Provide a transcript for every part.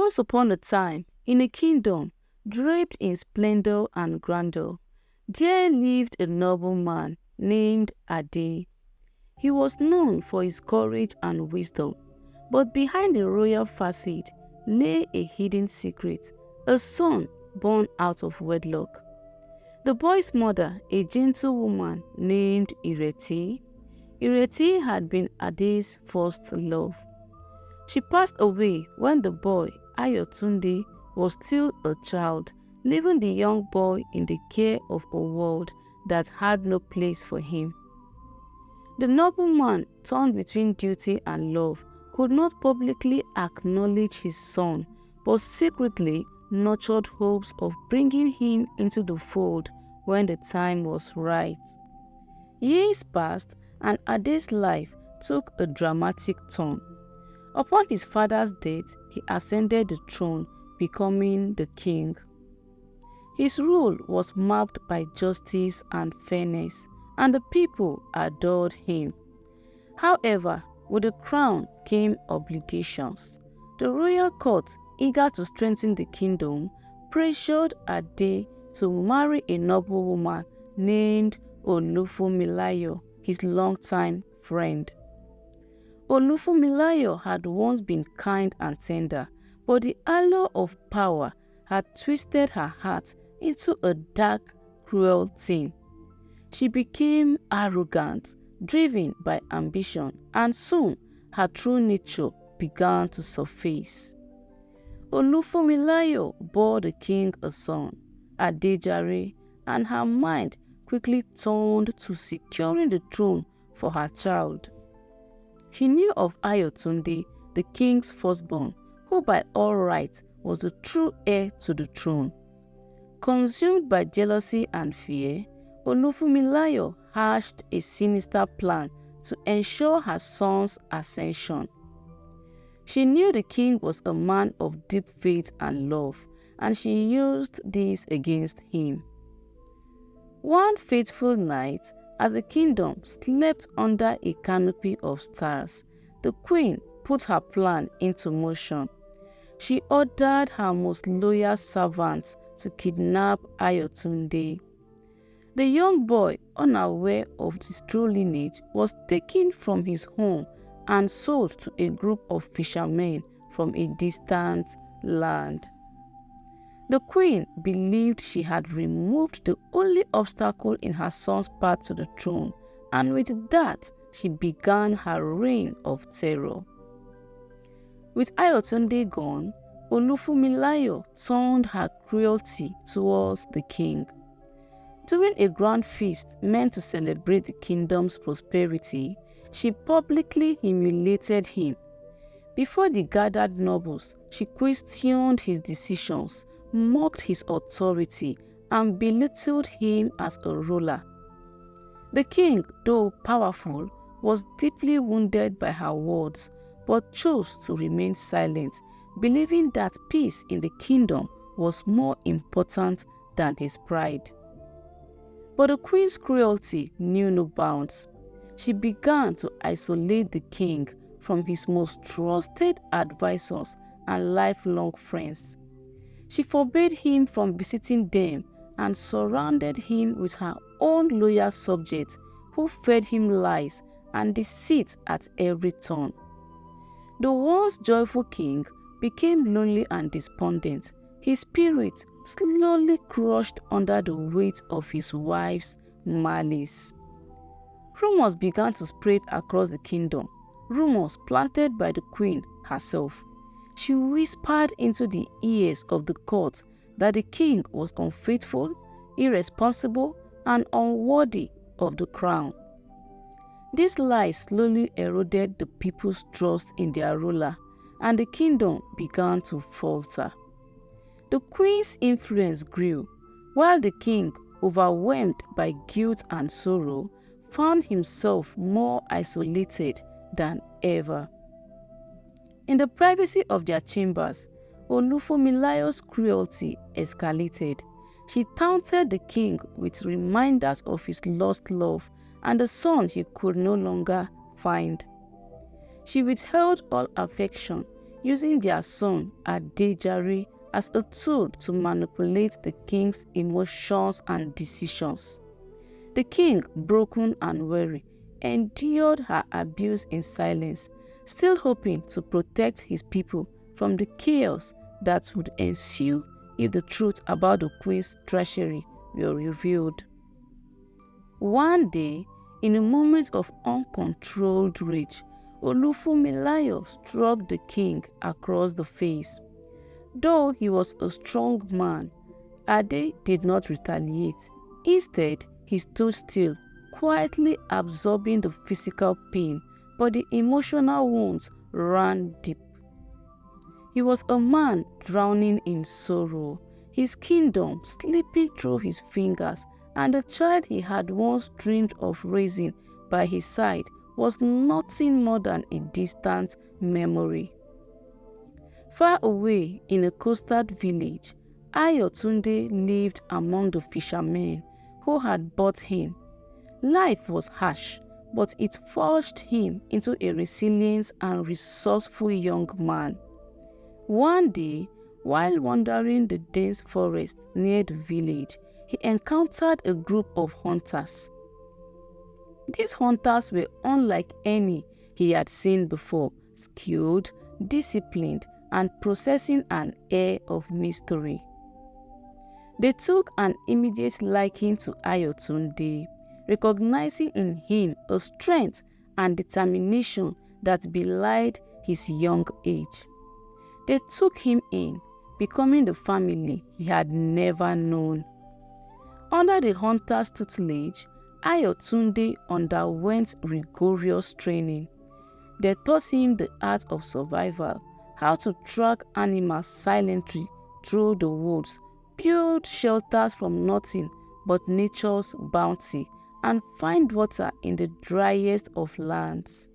Once upon a time, in a kingdom draped in splendor and grandeur, there lived a noble man named Ade. He was known for his courage and wisdom, but behind the royal facade lay a hidden secret, a son born out of wedlock. The boy's mother, a gentle woman named Ireti had been Ade's first love. She passed away when the boy, Ayotunde, was still a child, leaving the young boy in the care of a world that had no place for him. The nobleman, torn between duty and love, could not publicly acknowledge his son, but secretly nurtured hopes of bringing him into the fold when the time was right. Years passed, and Ade's life took a dramatic turn. Upon his father's death, he ascended the throne, becoming the king. His rule was marked by justice and fairness, and the people adored him. However, with the crown came obligations. The royal court, eager to strengthen the kingdom, pressured Ade to marry a noble woman named Olufunmilayo, his longtime friend. Olufunmilayo had once been kind and tender, but the allure of power had twisted her heart into a dark, cruel thing. She became arrogant, driven by ambition, and soon her true nature began to surface. Olufunmilayo bore the king a son, Adejare, and her mind quickly turned to securing the throne for her child. She knew of Ayotunde, the king's firstborn, who by all rights was the true heir to the throne. Consumed by jealousy and fear, Olufunmilayo hatched a sinister plan to ensure her son's ascension. She knew the king was a man of deep faith and love, and she used this against him. One fateful night, as the kingdom slept under a canopy of stars, the queen put her plan into motion. She ordered her most loyal servants to kidnap Ayotunde. The young boy, unaware of his true lineage, was taken from his home and sold to a group of fishermen from a distant land. The queen believed she had removed the only obstacle in her son's path to the throne, and with that, she began her reign of terror. With Ayotunde gone, Olufunmilayo turned her cruelty towards the king. During a grand feast meant to celebrate the kingdom's prosperity, she publicly humiliated him. Before the gathered nobles, she questioned his decisions, mocked his authority, and belittled him as a ruler. The king, though powerful, was deeply wounded by her words, but chose to remain silent, believing that peace in the kingdom was more important than his pride. But the queen's cruelty knew no bounds. She began to isolate the king from his most trusted advisors and lifelong friends. She forbade him from visiting them and surrounded him with her own loyal subjects who fed him lies and deceit at every turn. The once joyful king became lonely and despondent, his spirit slowly crushed under the weight of his wife's malice. Rumors began to spread across the kingdom, rumors planted by the queen herself. She whispered into the ears of the court that the king was unfaithful, irresponsible, and unworthy of the crown. These lies slowly eroded the people's trust in their ruler, and the kingdom began to falter. The queen's influence grew, while the king, overwhelmed by guilt and sorrow, found himself more isolated than ever. In the privacy of their chambers, Olufunmilayo's cruelty escalated. She taunted the king with reminders of his lost love and the son he could no longer find. She withheld all affection, using their son Adejare as a tool to manipulate the king's emotions and decisions. The king, broken and weary, endured her abuse in silence, still hoping to protect his people from the chaos that would ensue if the truth about the queen's treachery were revealed. One day, in a moment of uncontrolled rage, Olufunmilayo struck the king across the face. Though he was a strong man, Ade did not retaliate. Instead, he stood still, quietly absorbing the physical pain, but the emotional wounds ran deep. He was a man drowning in sorrow, his kingdom slipping through his fingers, and the child he had once dreamed of raising by his side was nothing more than a distant memory. Far away in a coastal village, Ayotunde lived among the fishermen who had bought him. Life was harsh, but it forged him into a resilient and resourceful young man. One day, while wandering the dense forest near the village, he encountered a group of hunters. These hunters were unlike any he had seen before, skilled, disciplined, and possessing an air of mystery. They took an immediate liking to Ayotunde, recognizing in him a strength and determination that belied his young age. They took him in, becoming the family he had never known. Under the hunter's tutelage, Ayotunde underwent rigorous training. They taught him the art of survival, how to track animals silently through the woods, build shelters from nothing but nature's bounty, and find water in the driest of lands.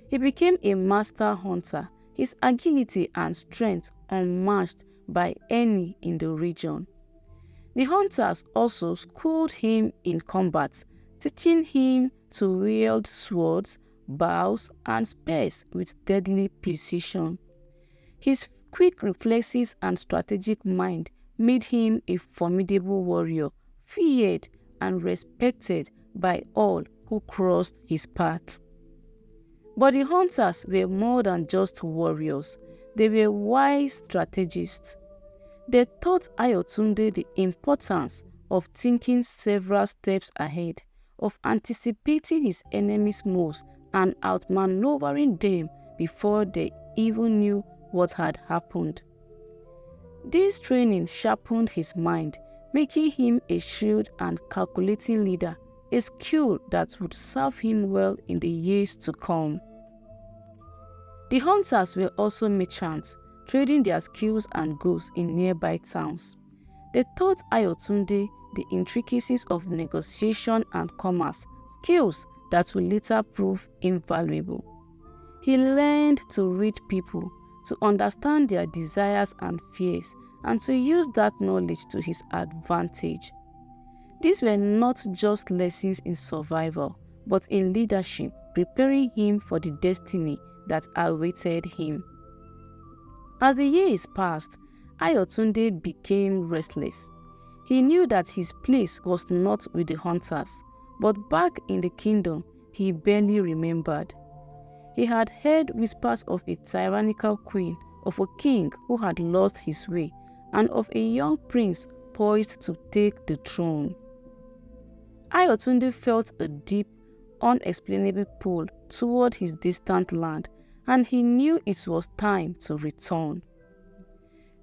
He became a master hunter, his agility and strength unmatched by any in the region. The hunters also schooled him in combat, teaching him to wield swords, bows, and spears with deadly precision. His quick reflexes and strategic mind made him a formidable warrior, feared and respected by all who crossed his path. But the hunters were more than just warriors. They were wise strategists. They taught Ayotunde the importance of thinking several steps ahead, of anticipating his enemies' moves and outmaneuvering them before they even knew what had happened. This training sharpened his mind, making him a shrewd and calculating leader, a skill that would serve him well in the years to come. The hunters were also merchants, trading their skills and goods in nearby towns. They taught Ayotunde the intricacies of negotiation and commerce, skills that would later prove invaluable. He learned to read people, to understand their desires and fears, and to use that knowledge to his advantage. These were not just lessons in survival, but in leadership, preparing him for the destiny that awaited him. As the years passed, Ayotunde became restless. He knew that his place was not with the hunters, but back in the kingdom he barely remembered. He had heard whispers of a tyrannical queen, of a king who had lost his way, and of a young prince poised to take the throne. Ayotunde felt a deep, unexplainable pull toward his distant land, and he knew it was time to return.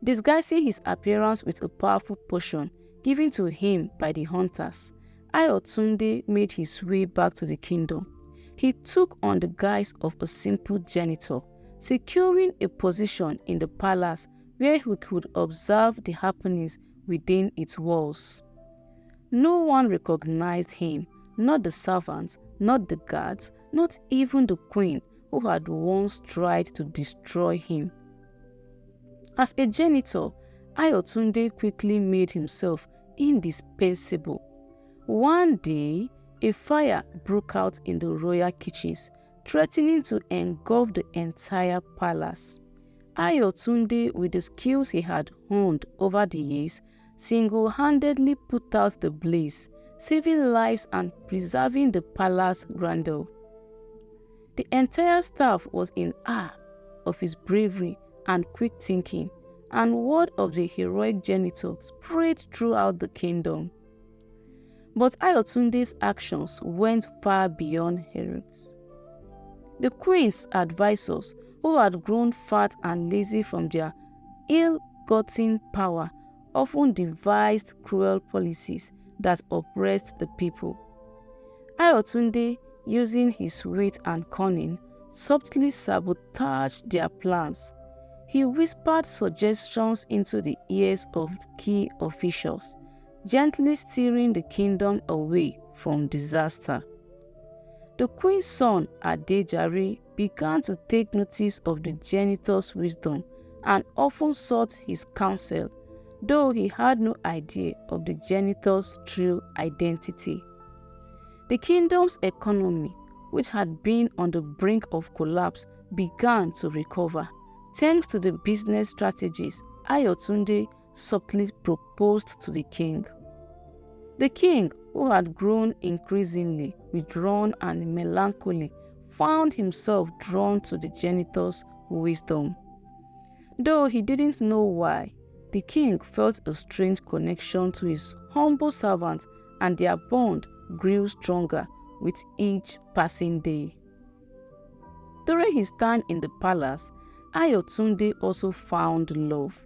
Disguising his appearance with a powerful potion given to him by the hunters, Ayotunde made his way back to the kingdom. He took on the guise of a simple janitor, securing a position in the palace where he could observe the happenings within its walls. No one recognized him, not the servants, not the guards, not even the queen who had once tried to destroy him. As a janitor, Ayotunde quickly made himself indispensable. One day, a fire broke out in the royal kitchens, threatening to engulf the entire palace. Ayotunde, with the skills he had honed over the years, single-handedly put out the blaze, saving lives and preserving the palace grandeur. The entire staff was in awe of his bravery and quick thinking, and word of the heroic janitor spread throughout the kingdom. But Ayotunde's actions went far beyond heroics. The queen's advisors, who had grown fat and lazy from their ill-gotten power, often devised cruel policies that oppressed the people. Ayotunde, using his wit and cunning, subtly sabotaged their plans. He whispered suggestions into the ears of key officials, gently steering the kingdom away from disaster. The queen's son, Adejare, began to take notice of the janitor's wisdom and often sought his counsel, though he had no idea of the janitor's true identity. The kingdom's economy, which had been on the brink of collapse, began to recover, thanks to the business strategies Ayotunde subtly proposed to the king. The king, who had grown increasingly withdrawn and melancholy, found himself drawn to the janitor's wisdom. Though he didn't know why, the king felt a strange connection to his humble servant, and their bond grew stronger with each passing day. During his time in the palace, Ayotunde also found love.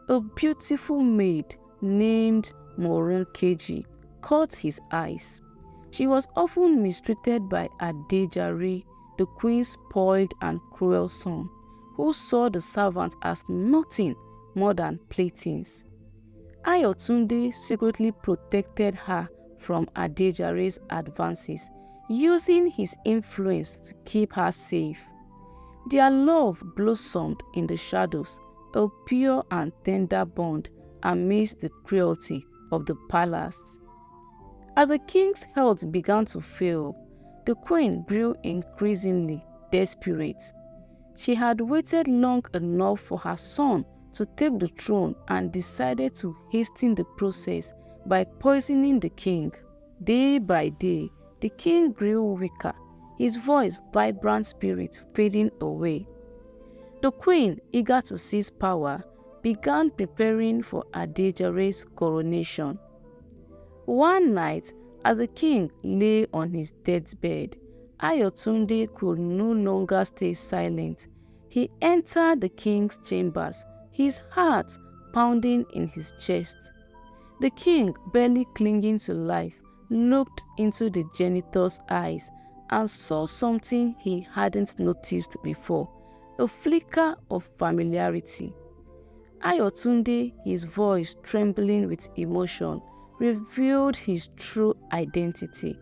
A beautiful maid named Moronkeji caught his eyes. She was often mistreated by Adejare, the queen's spoiled and cruel son, who saw the servants as nothing more than playthings. Ayotunde secretly protected her from Adejare's advances, using his influence to keep her safe. Their love blossomed in the shadows, a pure and tender bond amidst the cruelty of the palace. As the king's health began to fail, the queen grew increasingly desperate. She had waited long enough for her son to take the throne and decided to hasten the process by poisoning the king. Day by day, the king grew weaker, his voice, vibrant spirit fading away. The queen, eager to seize power, began preparing for Adejare's coronation. One night, as the king lay on his deathbed, Ayotunde could no longer stay silent. He entered the king's chambers, his heart pounding in his chest. The king, barely clinging to life, looked into the janitor's eyes and saw something he hadn't noticed before, a flicker of familiarity. Ayotunde, his voice trembling with emotion, revealed his true identity.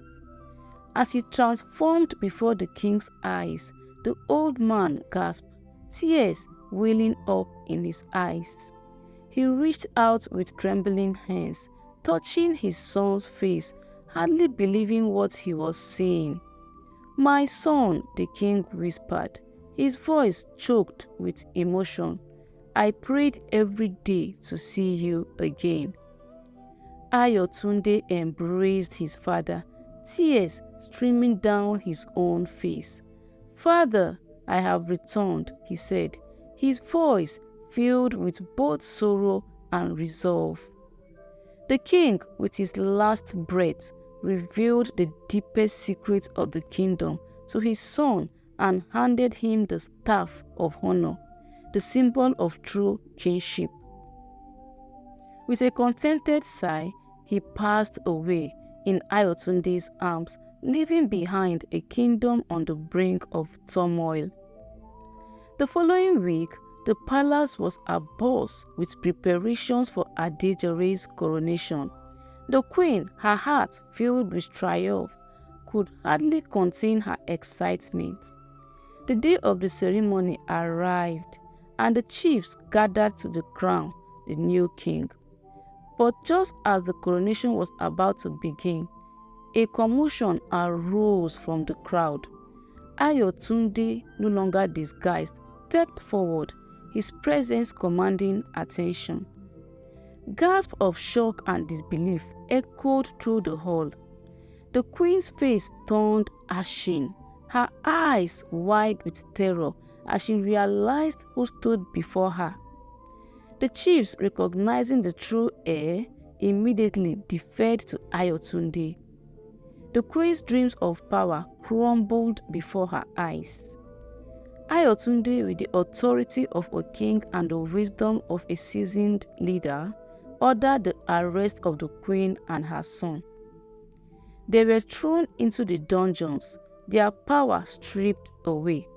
As he transformed before the king's eyes, the old man gasped, tears welling up in his eyes. He reached out with trembling hands, touching his son's face, hardly believing what he was seeing. "My son," the king whispered, his voice choked with emotion. "I prayed every day to see you again." Ayotunde embraced his father, tears streaming down his own face. "Father, I have returned," he said, his voice filled with both sorrow and resolve. The king, with his last breath, revealed the deepest secret of the kingdom to his son and handed him the staff of honor, the symbol of true kinship. With a contented sigh, he passed away in Ayotunde's arms, leaving behind a kingdom on the brink of turmoil. The following week, the palace was abuzz with preparations for Adejare's coronation. The queen, her heart filled with triumph, could hardly contain her excitement. The day of the ceremony arrived, and the chiefs gathered to crown the new king. But just as the coronation was about to begin, a commotion arose from the crowd. Ayotunde, no longer disguised, stepped forward, his presence commanding attention. Gasps of shock and disbelief echoed through the hall. The queen's face turned ashen, her eyes wide with terror as she realized who stood before her. The chiefs, recognizing the true heir, immediately deferred to Ayotunde. The queen's dreams of power crumbled before her eyes. Ayotunde, with the authority of a king and the wisdom of a seasoned leader, ordered the arrest of the queen and her son. They were thrown into the dungeons, their power stripped away.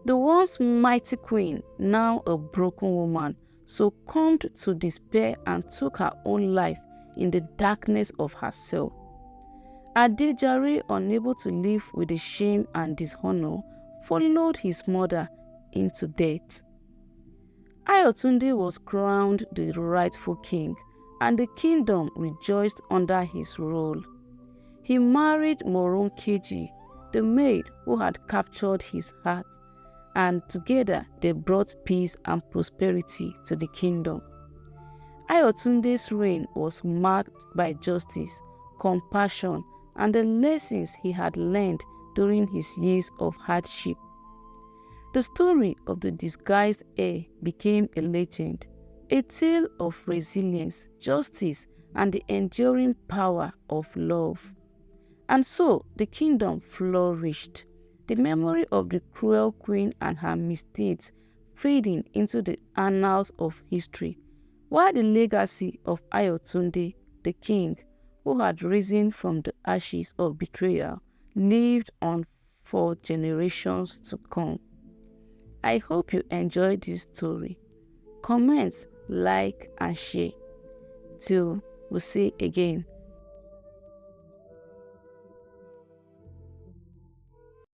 The once mighty queen, now a broken woman, succumbed to despair and took her own life in the darkness of her cell. Adejare, unable to live with the shame and dishonor, followed his mother into death. Ayotunde was crowned the rightful king, and the kingdom rejoiced under his rule. He married Moronkeji, the maid who had captured his heart, and together they brought peace and prosperity to the kingdom. Ayotunde's reign was marked by justice, compassion, and the lessons he had learned during his years of hardship. The story of the disguised heir became a legend, a tale of resilience, justice, and the enduring power of love. And so the kingdom flourished, the memory of the cruel queen and her misdeeds fading into the annals of history, while the legacy of Ayotunde, the king, who had risen from the ashes of betrayal, lived on for generations to come. I hope you enjoyed this story. Comment, like, and share. Till we see again.